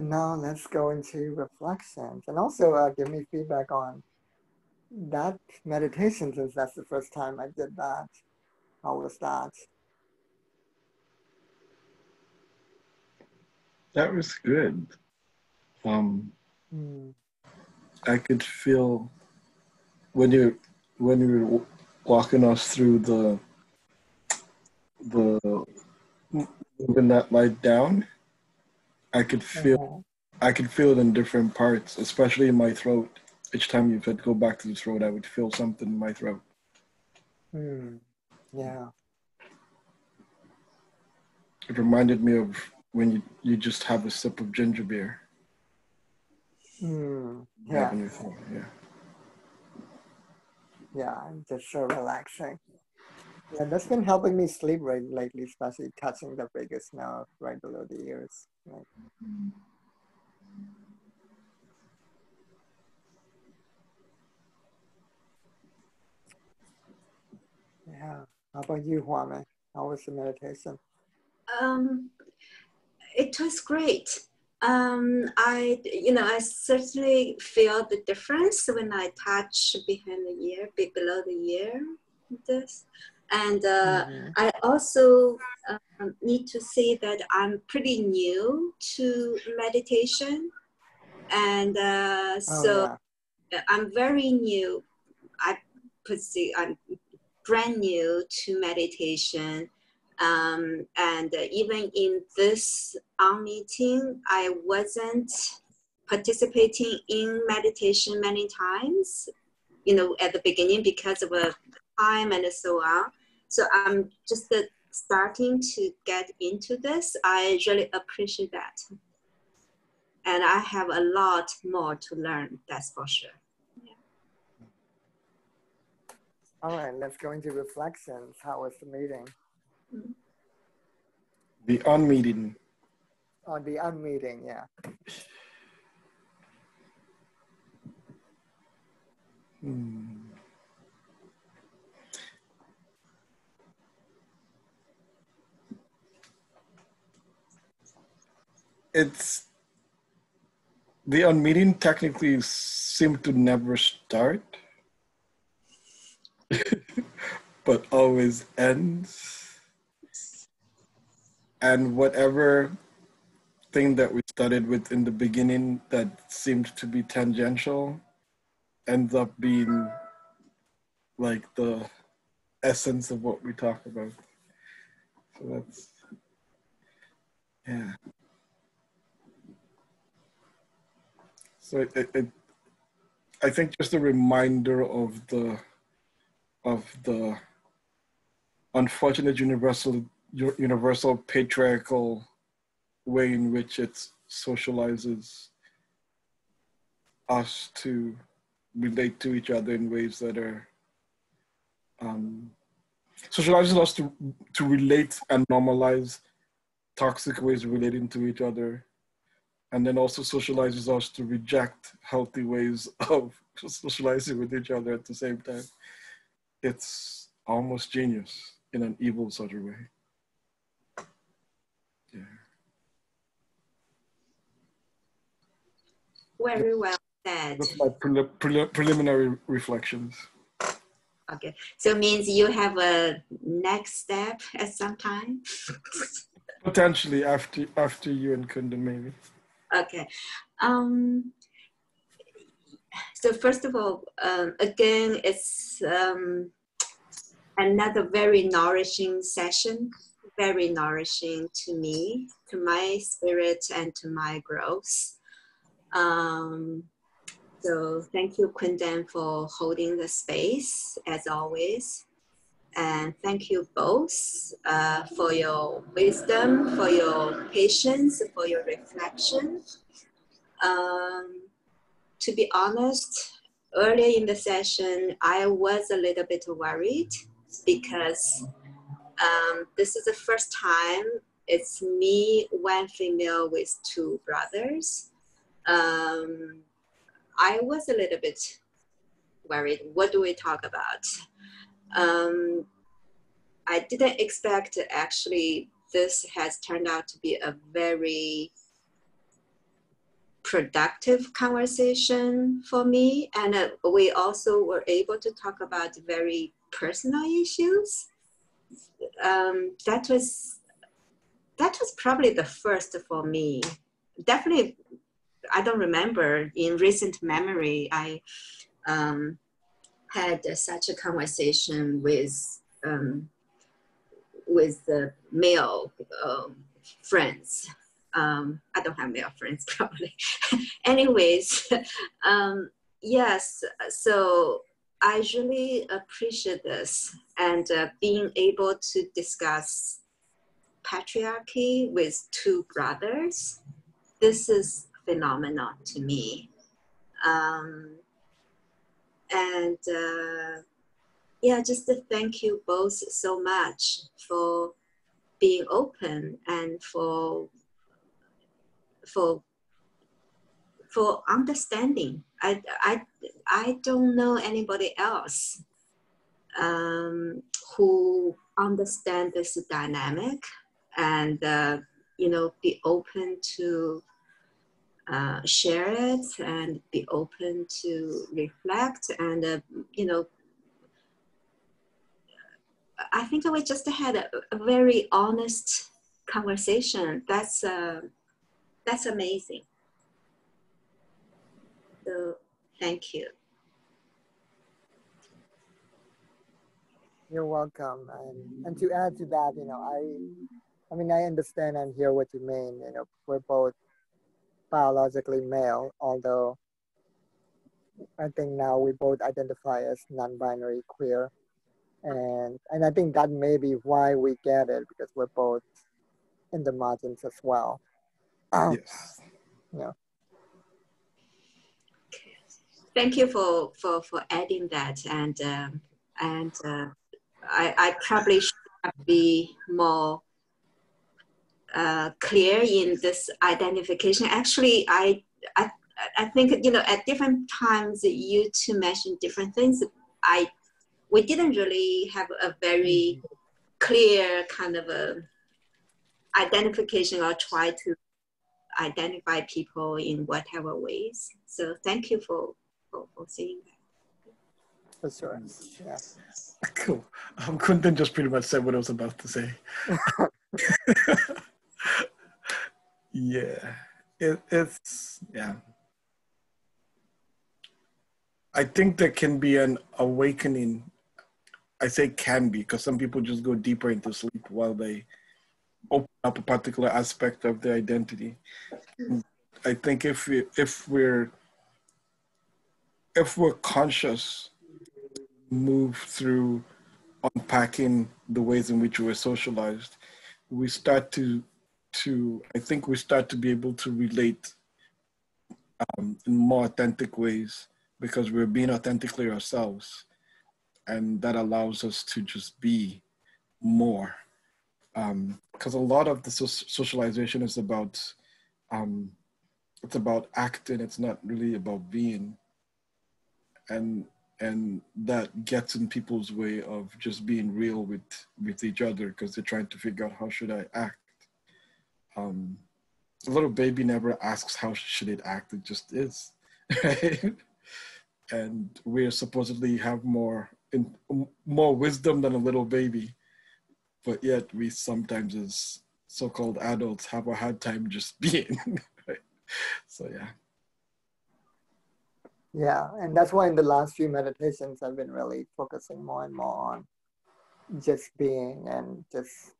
And now let's go into reflections, and also give me feedback on that meditation, since that's the first time I did that. How was that? That was good. I could feel when you were walking us through the moving that light down. I could feel it in different parts, especially in my throat. Each time you said go back to the throat, I would feel something in my throat. Yeah. It reminded me of when you just have a sip of ginger beer. Yeah. Yeah, just so relaxing. Yeah, that's been helping me sleep right lately, especially touching the vagus nerve right below the ears. Right. Yeah. How about you, Huame? How was the meditation? It was great. I certainly feel the difference when I touch behind the ear, below the ear. And I also need to say that I'm pretty new to meditation. And I'm very new. I'm brand new to meditation. And even in this Unmeeting, I wasn't participating in meditation many times, at the beginning because of time and so on. So I'm just starting to get into this. I really appreciate that. And I have a lot more to learn, that's for sure. Yeah. All right, let's go into reflections. How was the meeting? The Unmeeting. Oh, the Unmeeting, yeah. It's the Unmeeting technically seemed to never start, but always ends. And whatever thing that we started with in the beginning that seemed to be tangential ends up being like the essence of what we talk about. So that's, yeah. So I think just a reminder of the unfortunate universal patriarchal way in which it socializes us to relate to each other in ways that are socializes us to relate and normalize toxic ways of relating to each other, and then also socializes us to reject healthy ways of socializing with each other at the same time. It's almost genius in an evil sort of way. Yeah. Very well said. That's my preliminary reflections. Okay, so it means you have a next step at some time? Potentially after you and Kunda, maybe. Okay. So first of all, again, it's another very nourishing session, very nourishing to me, to my spirit, and to my growth. So thank you, Quindan, for holding the space, as always. And thank you both for your wisdom, for your patience, for your reflection. To be honest, earlier in the session, I was a little bit worried because this is the first time it's me, one female with two brothers. I was a little bit worried. What do we talk about? I didn't expect actually this has turned out to be a very productive conversation for me. And we also were able to talk about very personal issues. That was probably the first for me. Definitely, I don't remember in recent memory, I had such a conversation with the male friends. I don't have male friends probably. Anyways, yes, so I really appreciate this, and being able to discuss patriarchy with two brothers. This is phenomenal to me. And yeah, just to thank you both so much for being open and for understanding. I don't know anybody else who understand this dynamic and be open to share it and be open to reflect. And I think we just had a very honest conversation. That's amazing. So thank you. You're welcome. And to add to that, I mean, I understand and hear what you mean. We're both biologically male, although I think now we both identify as non-binary queer. And I think that may be why we get it, because we're both in the margins as well. Yes. Yeah. Thank you for adding that, and I probably should be more clear in this identification. Actually, I think at different times you two mentioned different things. We didn't really have a very clear kind of a identification or try to identify people in whatever ways. So thank you for saying that. For sure. Yeah. Cool. Kundan just pretty much said what I was about to say. Yeah. It's yeah. I think there can be an awakening. I say can be because some people just go deeper into sleep while they open up a particular aspect of their identity. I think if we're conscious, move through unpacking the ways in which we were socialized, we start to I think we start to be able to relate in more authentic ways because we're being authentically ourselves, and that allows us to just be more. Because a lot of the socialization is about it's about acting. It's not really about being, and that gets in people's way of just being real with each other because they're trying to figure out how should I act. A little baby never asks how should it act, it just is, right? And we're supposedly have more wisdom than a little baby, but yet we sometimes as so-called adults have a hard time just being. Right? So yeah. Yeah, and that's why in the last few meditations, I've been really focusing more and more on just being and just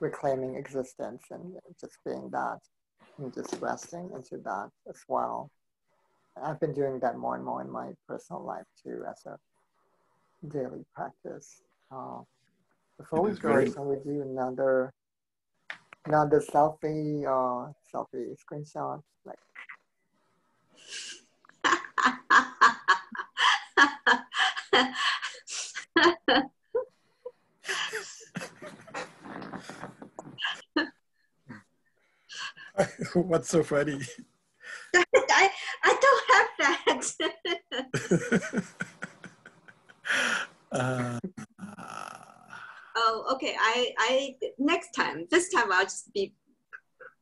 reclaiming existence and just being that and just resting into that as well. And I've been doing that more and more in my personal life too as a daily practice. Before we go, shall we do another selfie screenshot? Like, what's so funny? I don't have that. Oh, okay. I next time. This time I'll just be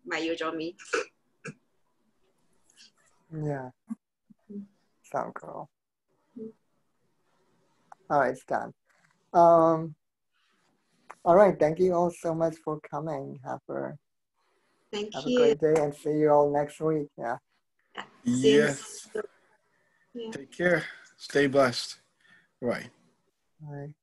my usual me. Yeah. Sound cool. All right, it's done. All right. Thank you all so much for coming. Thank Have a you. great day and see you all next week. Yeah. See you Yes. Yeah. Take care. Stay blessed. Right. Bye.